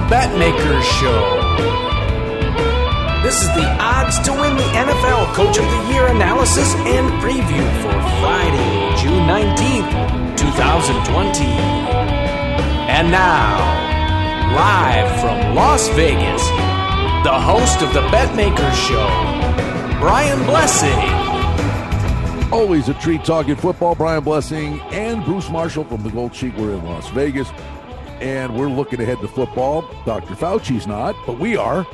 Betmaker Show. This is the odds to win the NFL Coach of the Year analysis and preview for Friday, June 19th, 2020. And now, live from Las Vegas, the host of the Betmaker Show, Brian Blessing. Always a treat talking football. Brian Blessing and Bruce Marshall from the Gold Sheet. We're in Las Vegas, and we're looking ahead to football. Dr. Fauci's not, but we are.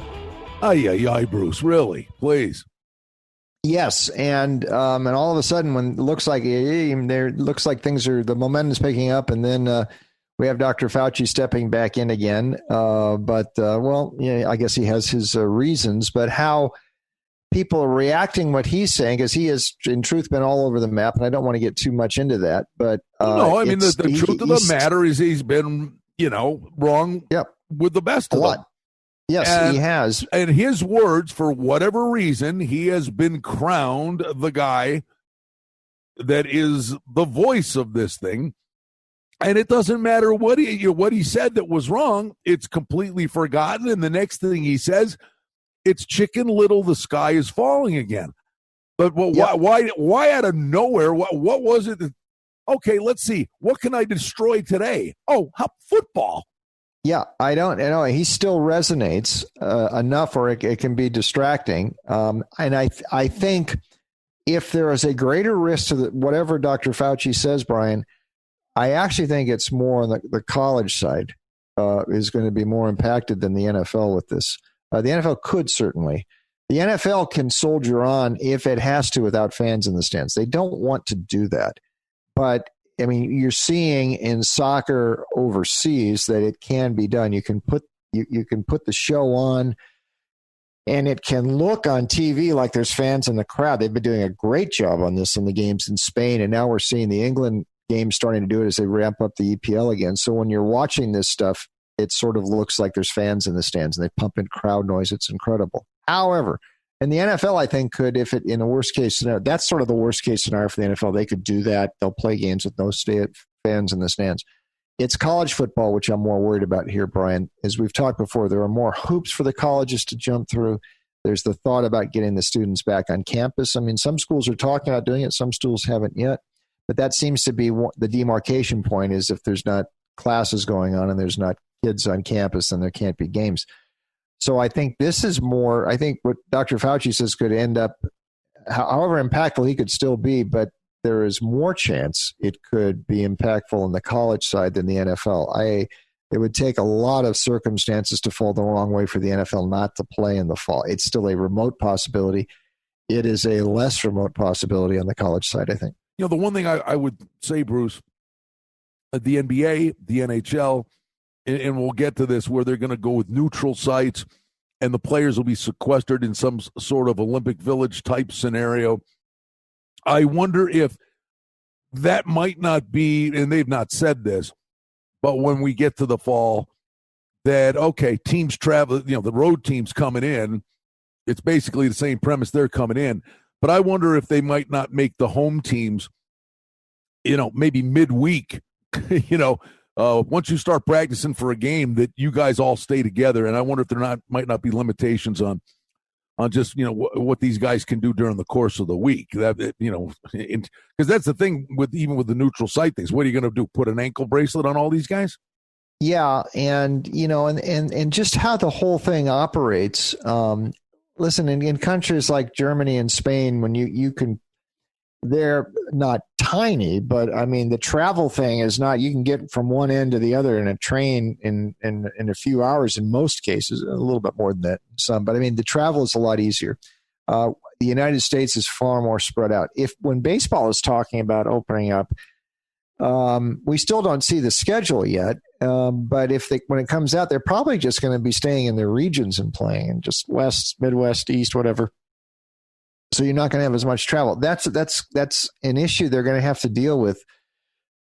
Ay, Bruce, really, please. Yes, and all of a sudden, when it looks like the momentum is picking up, and then we have Dr. Fauci stepping back in again. I guess he has his reasons, but how people are reacting what he's saying, because he has, in truth, been all over the map, and I don't want to get too much into that. But the truth of the matter is he's been, wrong with the best of them. Yes, he has. And his words, for whatever reason, he has been crowned the guy that is the voice of this thing. And it doesn't matter what he said that was wrong. It's completely forgotten. And the next thing he says, it's Chicken Little, the sky is falling again. But why out of nowhere? What was it? Okay, let's see. What can I destroy today? Oh, football. Yeah, I don't know. He still resonates enough, or it can be distracting. And I think if there is a greater risk to whatever Dr. Fauci says, Brian, I actually think it's more on the college side is going to be more impacted than the NFL with this. The NFL could certainly. The NFL can soldier on if it has to without fans in the stands. They don't want to do that. But I mean, you're seeing in soccer overseas that it can be done. You can put the show on, and it can look on TV like there's fans in the crowd. They've been doing a great job on this in the games in Spain, and now we're seeing the England games starting to do it as they ramp up the EPL again. So when you're watching this stuff, it sort of looks like there's fans in the stands, and they pump in crowd noise. It's incredible. However, and the NFL, I think, could, if it in a worst case scenario, that's sort of the worst case scenario for the NFL. They could do that. They'll play games with no fans in the stands. It's college football, which I'm more worried about here, Brian. As we've talked before, there are more hoops for the colleges to jump through. There's the thought about getting the students back on campus. I mean, some schools are talking about doing it. Some schools haven't yet. But that seems to be the demarcation point, is if there's not classes going on and there's not kids on campus, then there can't be games. So I think this is more, I think what Dr. Fauci says could end up, however impactful he could still be, but there is more chance it could be impactful on the college side than the NFL. It would take a lot of circumstances to fall the wrong way for the NFL not to play in the fall. It's still a remote possibility. It is a less remote possibility on the college side, I think. The one thing I would say, Bruce, the NBA, the NHL, and we'll get to this, where they're going to go with neutral sites and the players will be sequestered in some sort of Olympic Village type scenario. I wonder if that might not be, and they've not said this, but when we get to the fall, that, okay, teams travel, the road teams coming in, it's basically the same premise, they're coming in. But I wonder if they might not make the home teams, maybe midweek, once you start practicing for a game, that you guys all stay together. And I wonder if there might not be limitations on just, what these guys can do during the course of the week. That, because that's the thing even with the neutral site things. What are you going to do? Put an ankle bracelet on all these guys? Yeah. And, and just how the whole thing operates. Listen, in countries like Germany and Spain, when you can, they're not tiny, but I mean, the travel thing is not, you can get from one end to the other in a train in a few hours in most cases, a little bit more than that, some, but I mean, the travel is a lot easier. The United States is far more spread out. When baseball is talking about opening up, we still don't see the schedule yet. But when it comes out, they're probably just going to be staying in their regions and playing in just West, Midwest, East, whatever. So you're not going to have as much travel. That's an issue they're going to have to deal with.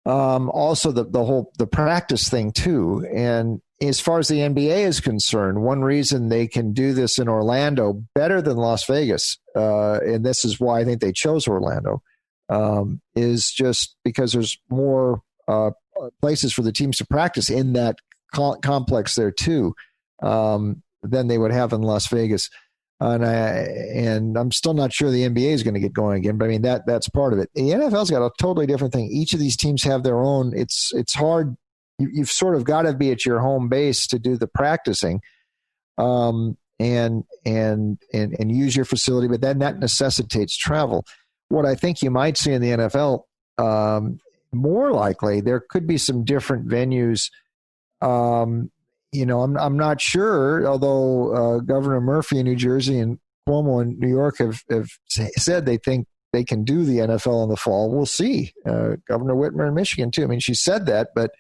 Also, the practice thing too. And as far as the NBA is concerned, one reason they can do this in Orlando better than Las Vegas, and this is why I think they chose Orlando, is just because there's more places for the teams to practice in that complex there too. than they would have in Las Vegas. And I'm still not sure the NBA is going to get going again, but I mean, that's part of it. The NFL's got a totally different thing. Each of these teams have their own. It's hard. You've sort of got to be at your home base to do the practicing, and use your facility, but then that necessitates travel. What I think you might see in the NFL, more likely, there could be some different venues. I'm not sure, although Governor Murphy in New Jersey and Cuomo in New York have said they think they can do the NFL in the fall. We'll see. Governor Whitmer in Michigan, too. I mean, she said that, but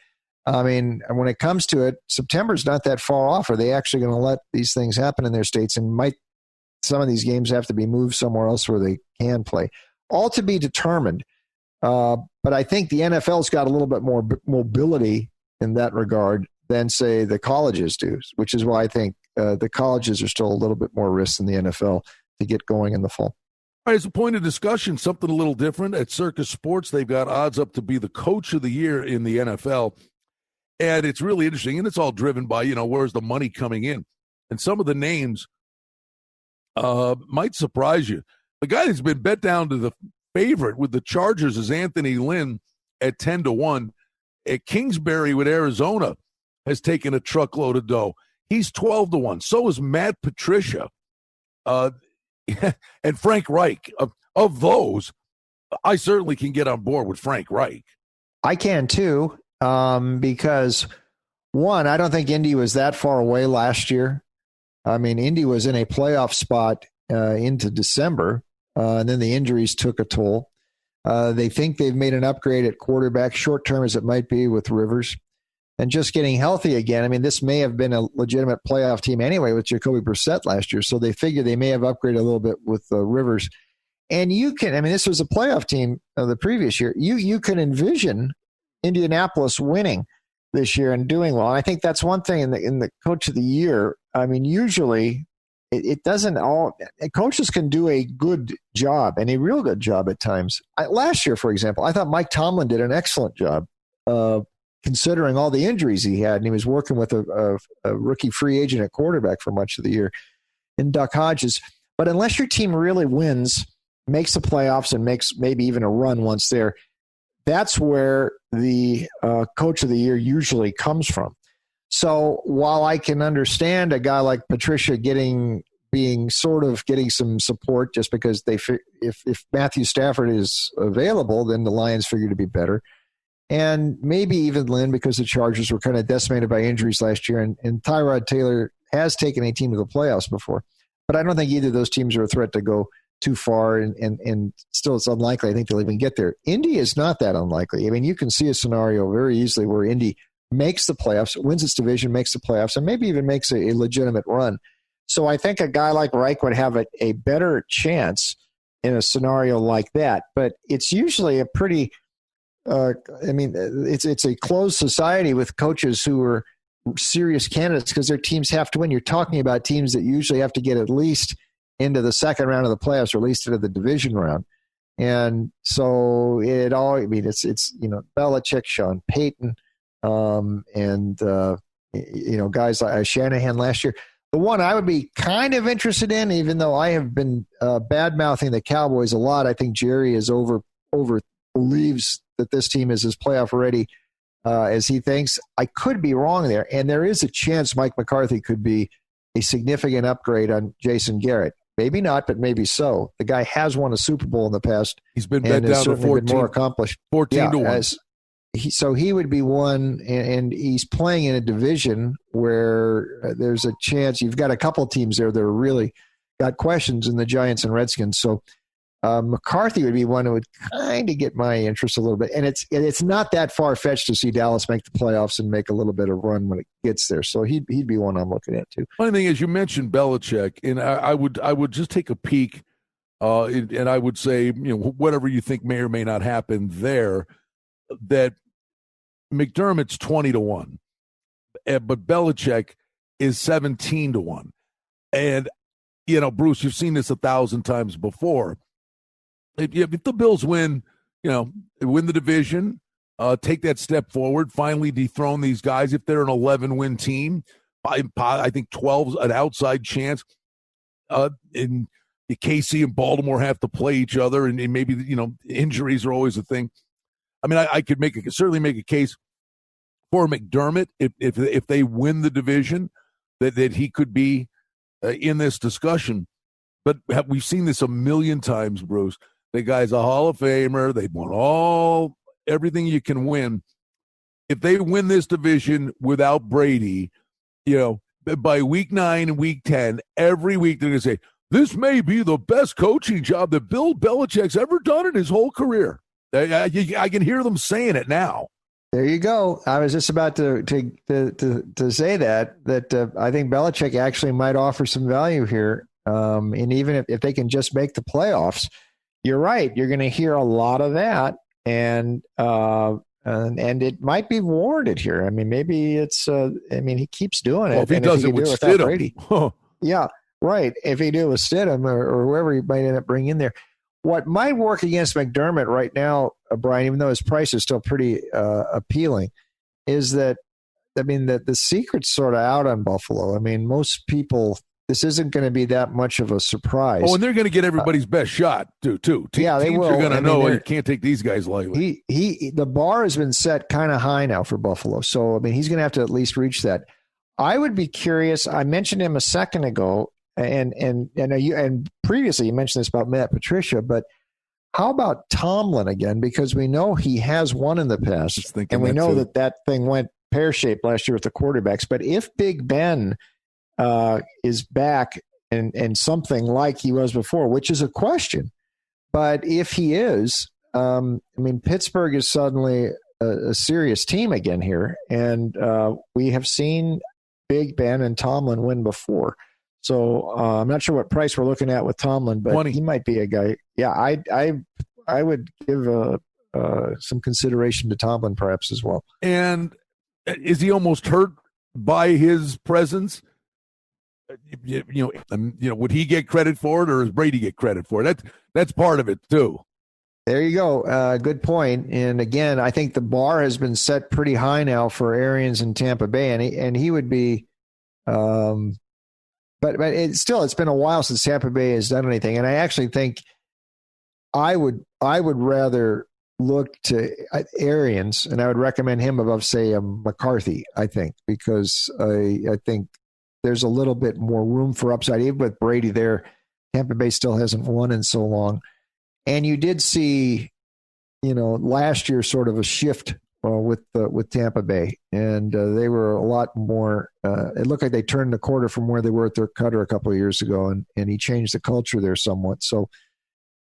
I mean, when it comes to it, September's not that far off. Are they actually going to let these things happen in their states? And might some of these games have to be moved somewhere else where they can play? All to be determined. But I think the NFL's got a little bit more mobility in that regard than, say, the colleges do, which is why I think the colleges are still a little bit more risk than the NFL to get going in the fall. All right, as a point of discussion, something a little different. At Circus Sports, they've got odds up to be the coach of the year in the NFL. And it's really interesting, and it's all driven by, where's the money coming in? And some of the names might surprise you. The guy that's been bet down to the favorite with the Chargers is Anthony Lynn at 10-1. At Kingsbury with Arizona has taken a truckload of dough. He's 12-1. So is Matt Patricia and Frank Reich. Of those, I certainly can get on board with Frank Reich. I can too, because one, I don't think Indy was that far away last year. I mean, Indy was in a playoff spot into December, and then the injuries took a toll. They think they've made an upgrade at quarterback, short term as it might be with Rivers, and just getting healthy again. I mean, this may have been a legitimate playoff team anyway with Jacoby Brissett last year, so they figure they may have upgraded a little bit with Rivers. And this was a playoff team the previous year. You can envision Indianapolis winning this year and doing well. And I think that's one thing in the coach of the year. I mean, usually it doesn't all – coaches can do a good job and a real good job at times. Last year, for example, I thought Mike Tomlin did an excellent job considering all the injuries he had, and he was working with a rookie free agent at quarterback for much of the year in Duck Hodges. But unless your team really wins, makes the playoffs, and makes maybe even a run once there, that's where the coach of the year usually comes from. So while I can understand a guy like Patricia getting some support just because if Matthew Stafford is available, then the Lions figure to be better. And maybe even Lynn, because the Chargers were kind of decimated by injuries last year, and Tyrod Taylor has taken a team to the playoffs before. But I don't think either of those teams are a threat to go too far, and still it's unlikely I think they'll even get there. Indy is not that unlikely. I mean, you can see a scenario very easily where Indy makes the playoffs, wins its division, makes the playoffs, and maybe even makes a legitimate run. So I think a guy like Reich would have a better chance in a scenario like that. But it's usually a pretty it's a closed society with coaches who are serious candidates because their teams have to win. You're talking about teams that usually have to get at least into the second round of the playoffs, or at least into the division round. And so it's Belichick, Sean Payton, and guys like Shanahan last year. The one I would be kind of interested in, even though I have been bad-mouthing the Cowboys a lot, I think Jerry is over believes that this team is as playoff ready as he thinks. I could be wrong there, and there is a chance Mike McCarthy could be a significant upgrade on Jason Garrett. Maybe not, but maybe so. The guy has won a Super Bowl in the past. He's been bet down to 14, more accomplished. 14-1. So he would be one, and he's playing in a division where there's a chance. You've got a couple of teams there that are really got questions in the Giants and Redskins. So McCarthy would be one who would kind of get my interest a little bit. And it's not that far-fetched to see Dallas make the playoffs and make a little bit of run when it gets there. So he'd be one I'm looking at too. Funny thing is, you mentioned Belichick, and I would just take a peek, and I would say, whatever you think may or may not happen there, that McDermott's 20-1, but Belichick is 17-1. And, Bruce, you've seen this 1,000 times before. If the Bills win, win the division, take that step forward, finally dethrone these guys. If they're an 11-win team, I think 12's an outside chance. And KC and Baltimore have to play each other, and maybe injuries are always a thing. I mean, I could certainly make a case for McDermott if they win the division that he could be in this discussion. But we've seen this a million times, Bruce. The guy's a Hall of Famer. They've won everything you can win. If they win this division without Brady, by week 9 and week 10, every week they're going to say, this may be the best coaching job that Bill Belichick's ever done in his whole career. I can hear them saying it now. There you go. I was just about to say that I think Belichick actually might offer some value here. And even if they can just make the playoffs, you're right. You're going to hear a lot of that. And it might be warranted here. I mean, maybe it's, he keeps doing it. Well, if he does it with Stidham. Yeah, right. If he do it with Stidham or whoever he might end up bringing in there. What might work against McDermott right now, Brian, even though his price is still pretty appealing, is that the secret's sort of out on Buffalo. I mean, most people, this isn't going to be that much of a surprise. Oh, and they're going to get everybody's best shot, too. Yeah, they will. You're going to know you can't take these guys lightly. The bar has been set kind of high now for Buffalo. So, he's going to have to at least reach that. I would be curious. I mentioned him a second ago. And previously you mentioned this about Matt Patricia, but how about Tomlin again? Because we know he has won in the past, and we know that thing went pear-shaped last year with the quarterbacks. But if Big Ben is back and something like he was before, which is a question, but if he is, Pittsburgh is suddenly a serious team again here, and we have seen Big Ben and Tomlin win before. So I'm not sure what price we're looking at with Tomlin, but 20. He might be a guy. Yeah, I would give some consideration to Tomlin perhaps as well. And is he almost hurt by his presence? Would he get credit for it, or does Brady get credit for it? That's part of it too. There you go. Good point. And again, I think the bar has been set pretty high now for Aryans in Tampa Bay, and he would be. But it's been a while since Tampa Bay has done anything, and I actually think I would rather look to Aryans, and I would recommend him above, say, McCarthy. I think because I think there's a little bit more room for upside, even with Brady there. Tampa Bay still hasn't won in so long, and you did see, last year sort of a shift with Tampa Bay, and they were a lot more. It looked like they turned the quarter from where they were at their cutter a couple of years ago, and he changed the culture there somewhat. So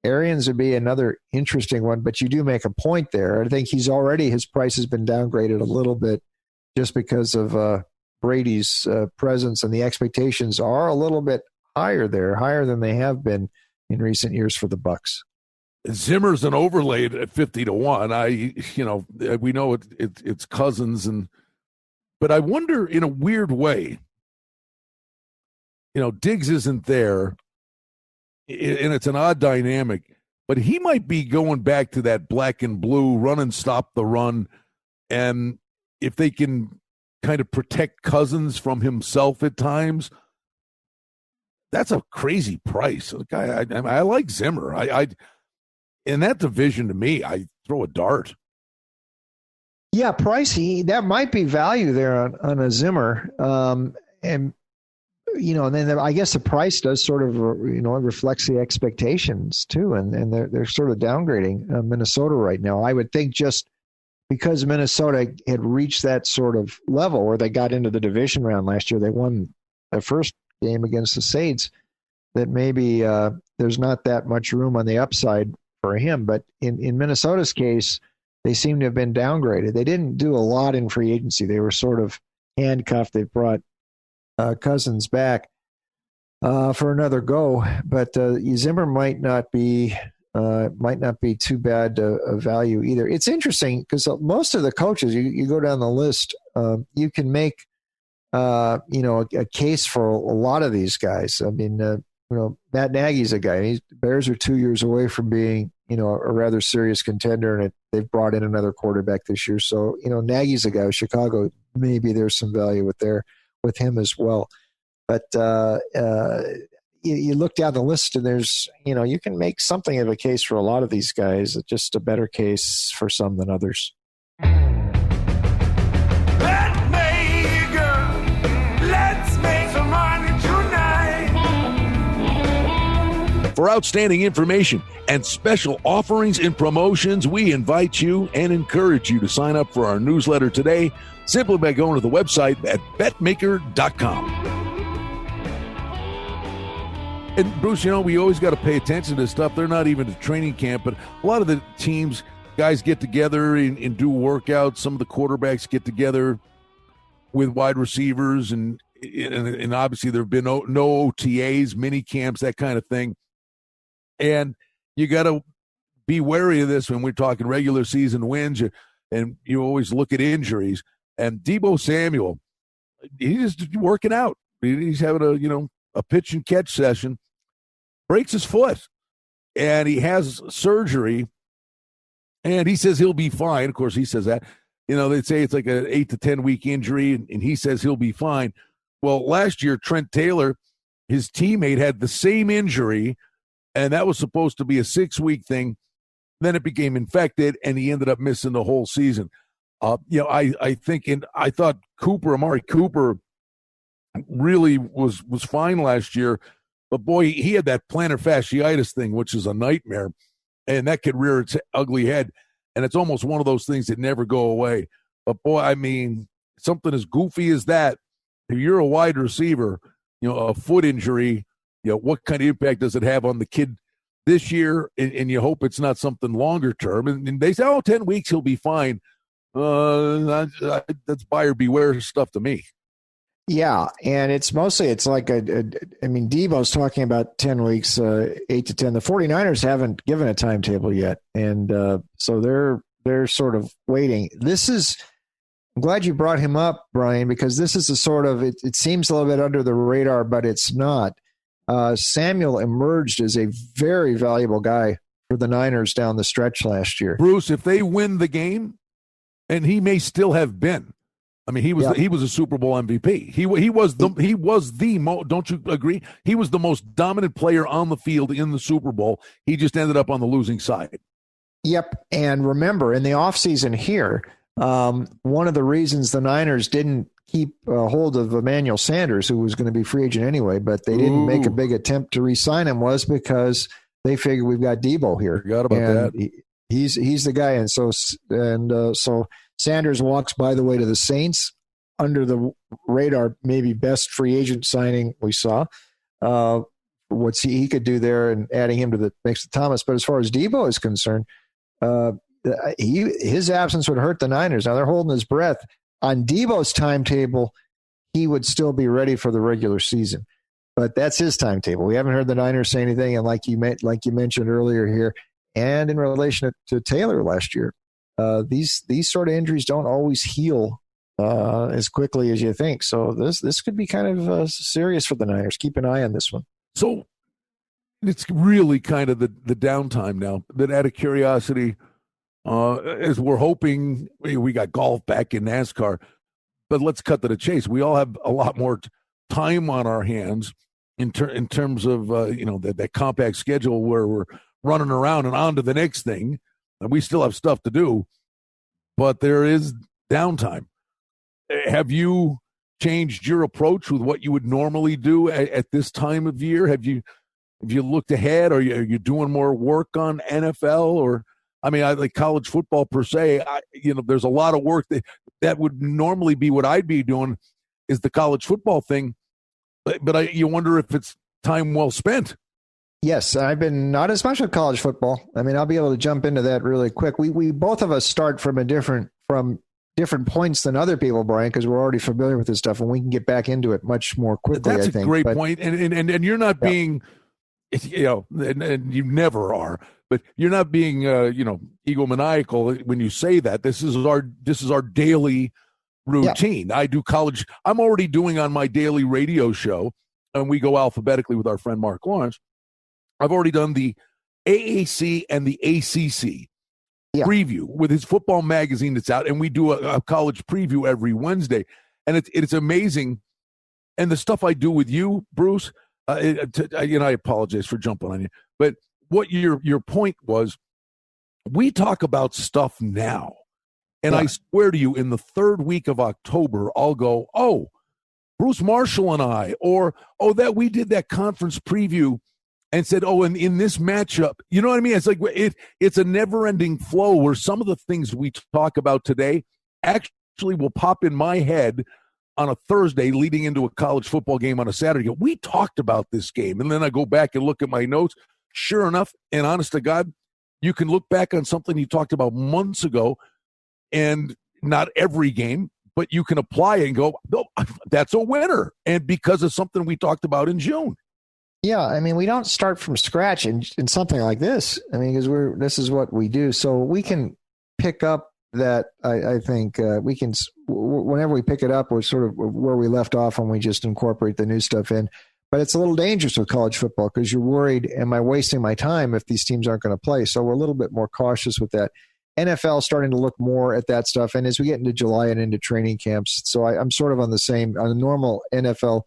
Aryans would be another interesting one, but you do make a point there. I think his price has been downgraded a little bit just because of Brady's presence, and the expectations are a little bit higher there, higher than they have been in recent years for the Bucs. Zimmer's an overlaid at 50-1. We know it's Cousins, but I wonder in a weird way. Diggs isn't there, and it's an odd dynamic. But he might be going back to that black and blue run and stop the run, and if they can kind of protect Cousins from himself at times, that's a crazy price. I like Zimmer. In that division, to me, I throw a dart. Yeah, pricey. That might be value there on a Zimmer. And then I guess the price does sort of, reflects the expectations too. And they're sort of downgrading Minnesota right now. I would think just because Minnesota had reached that sort of level where they got into the division round last year, they won their first game against the Saints, that maybe there's not that much room on the upside for him. But in Minnesota's case, they seem to have been downgraded. They didn't do a lot in free agency. They were sort of handcuffed. They brought Cousins back for another go, but Zimmer might not be too bad a value either. It's interesting because most of the coaches, you go down the list, you can make a case for a lot of these guys. I mean, Matt Nagy's a guy. Bears are 2 years away from being, a rather serious contender, and they've brought in another quarterback this year. So, Nagy's a guy with Chicago. Maybe there's some value with there. with him as well. But you look down the list, and there's, you can make something of a case for a lot of these guys, just a better case for some than others. Let's make some money tonight. For outstanding information and special offerings and promotions, we invite you and encourage you to sign up for our newsletter today simply by going to the website at betmaker.com. And Bruce, we always got to pay attention to this stuff. They're not even at training camp, but a lot of the teams, guys get together and do workouts. Some of the quarterbacks get together with wide receivers, and obviously there have been no OTAs, mini camps, that kind of thing. And you got to be wary of this when we're talking regular season wins, and you always look at injuries. And Deebo Samuel, he's just working out. He's having a pitch and catch session, breaks his foot, and he has surgery, and he says he'll be fine. Of course, he says that. They say it's like an 8 to 10 week injury, and he says he'll be fine. Well, last year, Trent Taylor, his teammate, had the same injury, and that was supposed to be a 6-week thing. Then it became infected, and he ended up missing the whole season. I think, and I thought Amari Cooper really was fine last year, but boy, he had that plantar fasciitis thing, which is a nightmare, and that could rear its ugly head. And it's almost one of those things that never go away. But boy, something as goofy as that, if you're a wide receiver, a foot injury, what kind of impact does it have on the kid this year? And you hope it's not something longer term. And they say, 10 weeks, he'll be fine. That's buyer beware stuff to me. Yeah, and it's like Deebo's talking about 10 weeks, 8 to 10. The 49ers haven't given a timetable yet, and so they're sort of waiting. I'm glad you brought him up, Brian, because this is a sort of, it seems a little bit under the radar, but it's not. Samuel emerged as a very valuable guy for the Niners down the stretch last year. Bruce, if they win the game, and he may still have been, he was a Super Bowl MVP. He was don't you agree? He was the most dominant player on the field in the Super Bowl. He just ended up on the losing side. Yep. And remember, in the offseason here, one of the reasons the Niners didn't keep hold of Emmanuel Sanders, who was going to be free agent anyway, but they didn't make a big attempt to re-sign him, was because they figured we've got Deebo here. Forgot about that. He's the guy. And so Sanders walks, by the way, to the Saints, under the radar, maybe best free agent signing we saw. What he could do there, and adding him to the mix of Thomas. But as far as Deebo is concerned, his absence would hurt the Niners. Now they're holding his breath. On Deebo's timetable, he would still be ready for the regular season, but that's his timetable. We haven't heard the Niners say anything, and like you mentioned earlier here, and in relation to Taylor last year, these sort of injuries don't always heal as quickly as you think. So this could be kind of serious for the Niners. Keep an eye on this one. So it's really kind of the downtime now. That, out of curiosity, as we're hoping, we got golf back in NASCAR, but let's cut to the chase. We all have a lot more time on our hands in terms of that compact schedule where we're running around and on to the next thing, and we still have stuff to do, but there is downtime. Have you changed your approach with what you would normally do at this time of year? Have you looked ahead? Are you doing more work on NFL? Or, I like college football per se. There's a lot of work that would normally be what I'd be doing, is the college football thing. But you wonder if it's time well spent. Yes, I've been not as much with college football. I'll be able to jump into that really quick. We both of us start from different points than other people, Brian, because we're already familiar with this stuff, and we can get back into it much more quickly. That's I think. A great point. And you're not being, and you never are, but you're not being, egomaniacal when you say that. This is our daily routine. Yeah. I do college. I'm already doing on my daily radio show, and we go alphabetically with our friend Mark Lawrence. I've already done the AAC and the ACC preview with his football magazine that's out, and we do a college preview every Wednesday. And it's amazing and the stuff I do with you, Bruce, I apologize for jumping on you, but what your point was, we talk about stuff now. And I swear to you, in the third week of October, I'll go, oh, Bruce Marshall and I, or, oh, that we did that conference preview and said, oh, and in this matchup, you know what I mean? It's like it's a never-ending flow where some of the things we talk about today actually will pop in my head on a Thursday leading into a college football game on a Saturday. We talked about this game. And then I go back and look at my notes. Sure enough, and honest to God, you can look back on something you talked about months ago, and not every game, but you can apply it and go, oh, that's a winner. And because of something we talked about in June. Yeah, I mean, we don't start from scratch in something like this. I mean, because this is what we do. So we can pick up that, I think we can, whenever we pick it up, we're sort of where we left off when we just incorporate the new stuff in. But it's a little dangerous with college football because you're worried, am I wasting my time if these teams aren't going to play? So we're a little bit more cautious with that. NFL starting to look more at that stuff. And as we get into July and into training camps, so I'm sort of on a normal NFL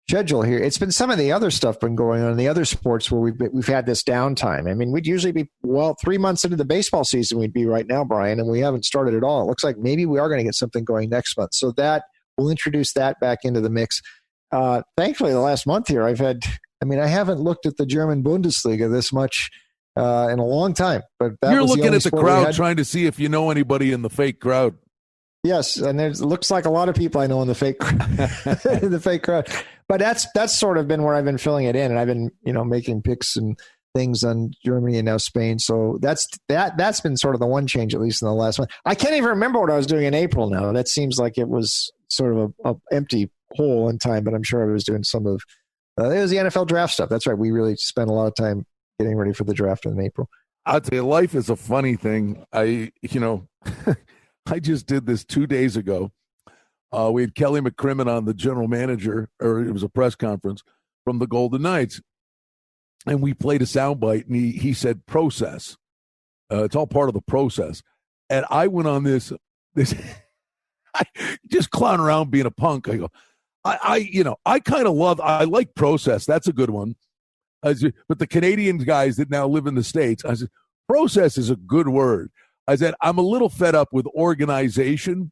schedule here. It's been some of the other stuff been going on in the other sports where we've had this downtime. I mean, we'd usually be, 3 months into the baseball season, we'd be right now, Brian, and we haven't started at all. It looks like maybe we are going to get something going next month. So that we'll introduce that back into the mix. Thankfully, the last month here, I haven't looked at the German Bundesliga this much in a long time. But you're looking at the crowd, trying to see if you know anybody in the fake crowd. Yes, and it looks like a lot of people I know in the fake the fake crowd. But that's sort of been where I've been filling it in, and I've been making picks and things on Germany and now Spain. So that's been sort of the one change, at least in the last one. I can't even remember what I was doing in April now. That seems like it was sort of a empty hole in time, but I'm sure I was doing some of it was the NFL draft stuff. That's right. We really spent a lot of time getting ready for the draft in April. I'll tell you, life is a funny thing. I just did this 2 days ago. We had Kelly McCrimmon on, the general manager, or it was a press conference from the Golden Knights. And we played a soundbite, and he said, process. It's all part of the process. And I went on this just clown around being a punk. I go, I kind of I like process. That's a good one. But the Canadian guys that now live in the States, I said, process is a good word. I said, I'm a little fed up with organization.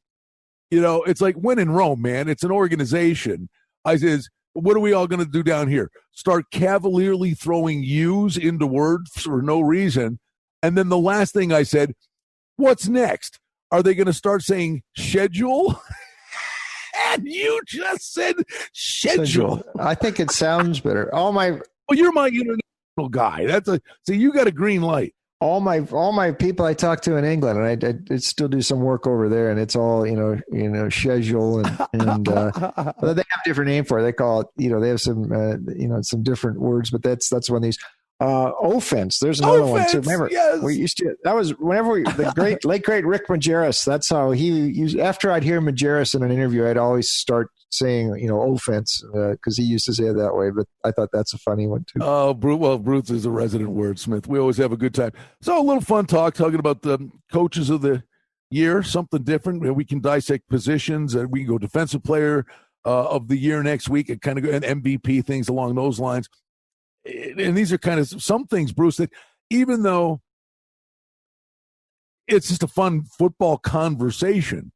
It's like when in Rome, man. It's an organization. I says, what are we all going to do down here? Start cavalierly throwing U's into words for no reason. And then the last thing I said, what's next? Are they going to start saying schedule? And you just said schedule. I think it sounds better. Well, you're my international guy. So you got a green light. All my people I talk to in England, and I still do some work over there, and it's all schedule and but they have a different name for it. They call it they have some some different words, but that's one of these. Offense. There's another one too. Remember, yes. We used to. That was whenever the late great Rick Majerus. That's how he used. After I'd hear Majerus in an interview, I'd always start saying offense because he used to say it that way. But I thought that's a funny one too. Oh, Bruce is a resident wordsmith. We always have a good time. So a little fun talking about the coaches of the year, something different. We can dissect positions, and we can go defensive player of the year next week, and kind of go and MVP things along those lines. And these are kind of some things, Bruce, that even though it's just a fun football conversation,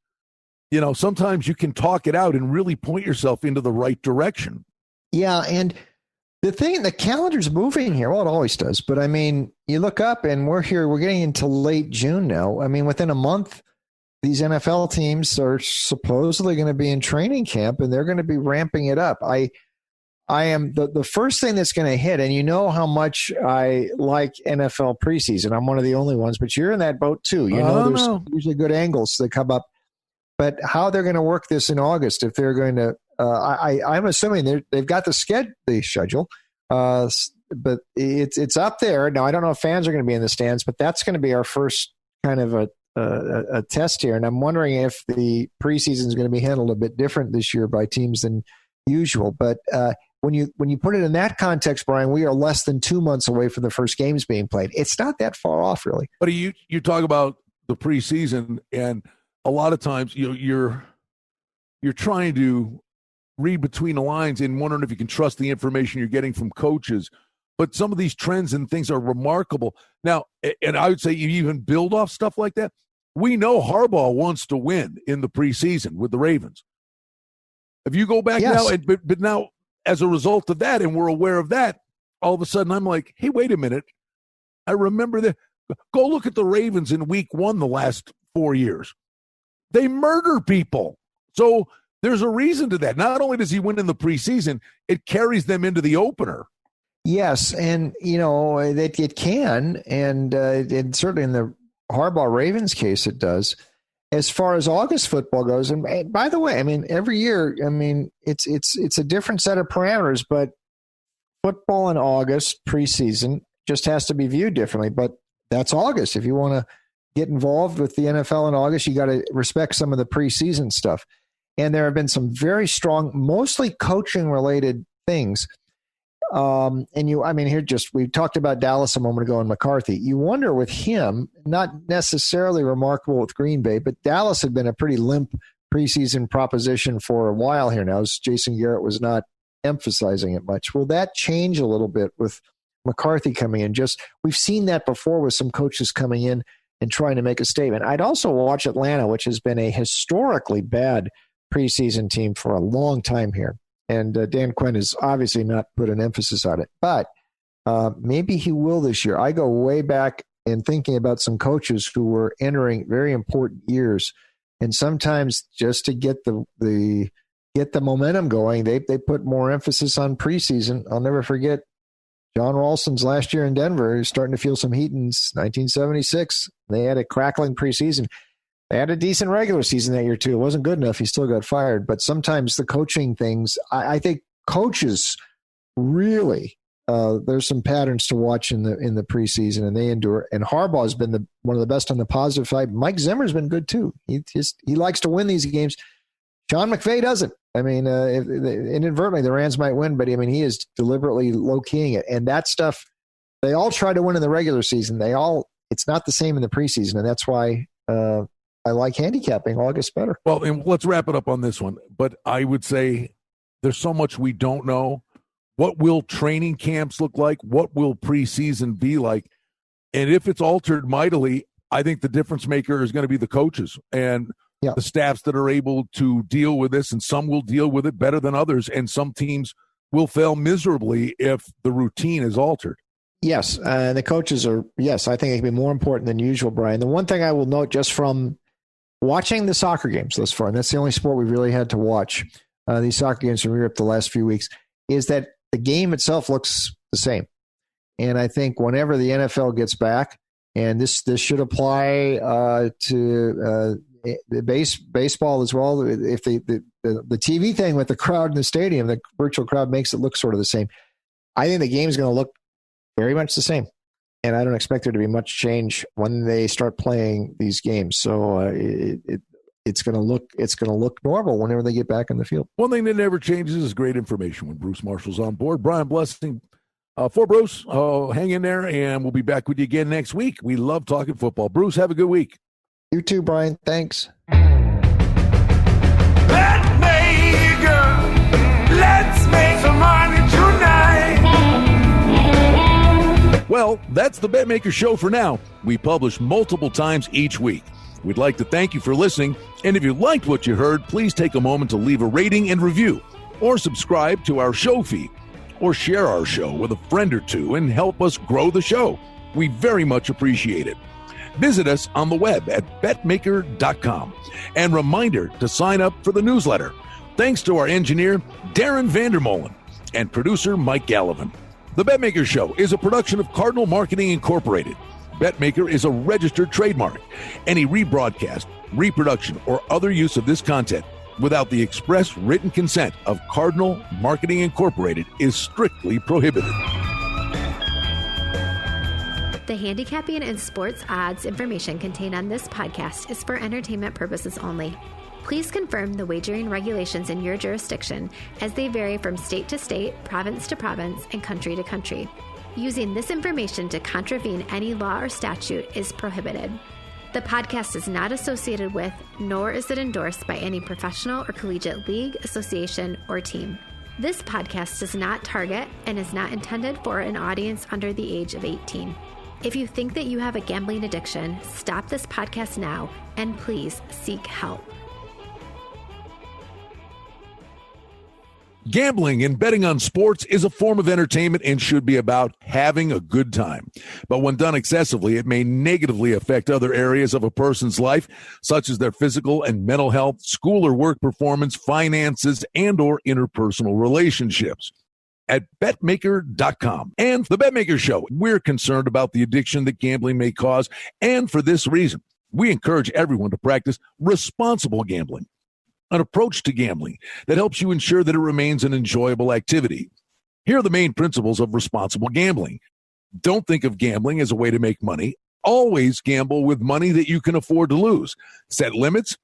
sometimes you can talk it out and really point yourself into the right direction. Yeah, and the calendar's moving here. Well, it always does. But, I mean, you look up and we're getting into late June now. I mean, within a month, these NFL teams are supposedly going to be in training camp, and they're going to be ramping it up. I am the first thing that's going to hit, and you know how much I like NFL preseason. I'm one of the only ones, but you're in that boat too. There's usually good angles that come up. But how they're going to work this in August, if they're going to, I'm assuming they've got the schedule, but it's up there. Now, I don't know if fans are going to be in the stands, but that's going to be our first kind of a test here. And I'm wondering if the preseason is going to be handled a bit different this year by teams than usual. But when you put it in that context, Brian, we are less than 2 months away from the first games being played. It's not that far off, really. But you talk about the preseason, and a lot of times you're trying to read between the lines and wondering if you can trust the information you're getting from coaches. But some of these trends and things are remarkable. Now, and I would say you even build off stuff like that. We know Harbaugh wants to win in the preseason with the Ravens. If you go back now, but now as a result of that, and we're aware of that, all of a sudden I'm like, hey, wait a minute. I remember that. Go look at the Ravens in week 1 the last 4 years. They murder people. So there's a reason to that. Not only does he win in the preseason, it carries them into the opener. Yes, and, it can, and certainly in the Harbaugh Ravens case it does. As far as August football goes, and by the way, every year, it's a different set of parameters, but football in August, preseason, just has to be viewed differently. But that's August. If you want to get involved with the NFL in August, you got to respect some of the preseason stuff. And there have been some very strong, mostly coaching-related things. We talked about Dallas a moment ago and McCarthy. You wonder with him, not necessarily remarkable with Green Bay, but Dallas had been a pretty limp preseason proposition for a while here now, as Jason Garrett was not emphasizing it much. Will that change a little bit with McCarthy coming in? We've seen that before with some coaches coming in and trying to make a statement. I'd also watch Atlanta, which has been a historically bad preseason team for a long time here. And Dan Quinn has obviously not put an emphasis on it, but maybe he will this year. I go way back in thinking about some coaches who were entering very important years, and sometimes just to get the momentum going, they put more emphasis on preseason. I'll never forget John Ralston's last year in Denver. He was starting to feel some heat in 1976. They had a crackling preseason. They had a decent regular season that year, too. It wasn't good enough. He still got fired. But sometimes the coaching things, I think coaches really, there's some patterns to watch in the preseason, and they endure. And Harbaugh's been one of the best on the positive side. Mike Zimmer's been good, too. He likes to win these games. Sean McVay doesn't. Inadvertently, the Rams might win, but he is deliberately low-keying it. And that stuff, they all try to win in the regular season. It's not the same in the preseason, and that's why I like handicapping August better. Well, and let's wrap it up on this one. But I would say there's so much we don't know. What will training camps look like? What will preseason be like? And if it's altered mightily, I think the difference maker is going to be the coaches and the staffs that are able to deal with this. And some will deal with it better than others. And some teams will fail miserably if the routine is altered. Yes, and the coaches are, I think it can be more important than usual, Brian. The one thing I will note just from watching the soccer games thus far, and that's the only sport we've really had to watch, these soccer games from Europe the last few weeks, is that the game itself looks the same. And I think whenever the NFL gets back, and this should apply to the baseball as well, if the TV thing with the crowd in the stadium, the virtual crowd makes it look sort of the same. I think the game is going to look very much the same. And I don't expect there to be much change when they start playing these games. So it's going to look normal whenever they get back in the field. One thing that never changes is great information when Bruce Marshall's on board. Brian Blessing for Bruce. Hang in there, and we'll be back with you again next week. We love talking football. Bruce, have a good week. You too, Brian. Thanks. Betmaker, let's make some money tonight. Well, that's the Betmaker Show for now. We publish multiple times each week. We'd like to thank you for listening, and if you liked what you heard, please take a moment to leave a rating and review, or subscribe to our show feed, or share our show with a friend or two and help us grow the show. We very much appreciate it. Visit us on the web at betmaker.com. And reminder to sign up for the newsletter. Thanks to our engineer, Darren Vandermolen, and producer, Mike Gallivan. The Betmaker Show is a production of Cardinal Marketing Incorporated. Betmaker is a registered trademark. Any rebroadcast, reproduction, or other use of this content without the express written consent of Cardinal Marketing Incorporated is strictly prohibited. The handicapping and sports odds information contained on this podcast is for entertainment purposes only. Please confirm the wagering regulations in your jurisdiction, as they vary from state to state, province to province, and country to country. Using this information to contravene any law or statute is prohibited. The podcast is not associated with, nor is it endorsed by any professional or collegiate league, association, or team. This podcast does not target and is not intended for an audience under the age of 18. If you think that you have a gambling addiction, stop this podcast now and please seek help. Gambling and betting on sports is a form of entertainment and should be about having a good time. But when done excessively, it may negatively affect other areas of a person's life, such as their physical and mental health, school or work performance, finances, and or interpersonal relationships. At Betmaker.com and the Betmaker Show, we're concerned about the addiction that gambling may cause, and for this reason, we encourage everyone to practice responsible gambling. An approach to gambling that helps you ensure that it remains an enjoyable activity. Here are the main principles of responsible gambling. Don't think of gambling as a way to make money. Always gamble with money that you can afford to lose. Set limits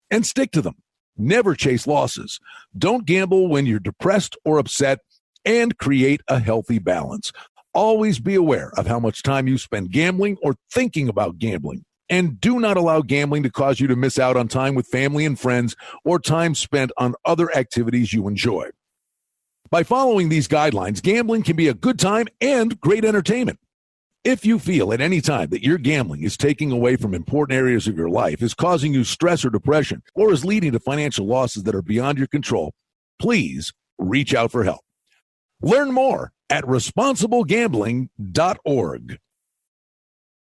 and stick to them. Never chase losses. Don't gamble when you're depressed or upset, and create a healthy balance. Always be aware of how much time you spend gambling or thinking about gambling. And do not allow gambling to cause you to miss out on time with family and friends or time spent on other activities you enjoy. By following these guidelines, gambling can be a good time and great entertainment. If you feel at any time that your gambling is taking away from important areas of your life, is causing you stress or depression, or is leading to financial losses that are beyond your control, please reach out for help. Learn more at responsiblegambling.org.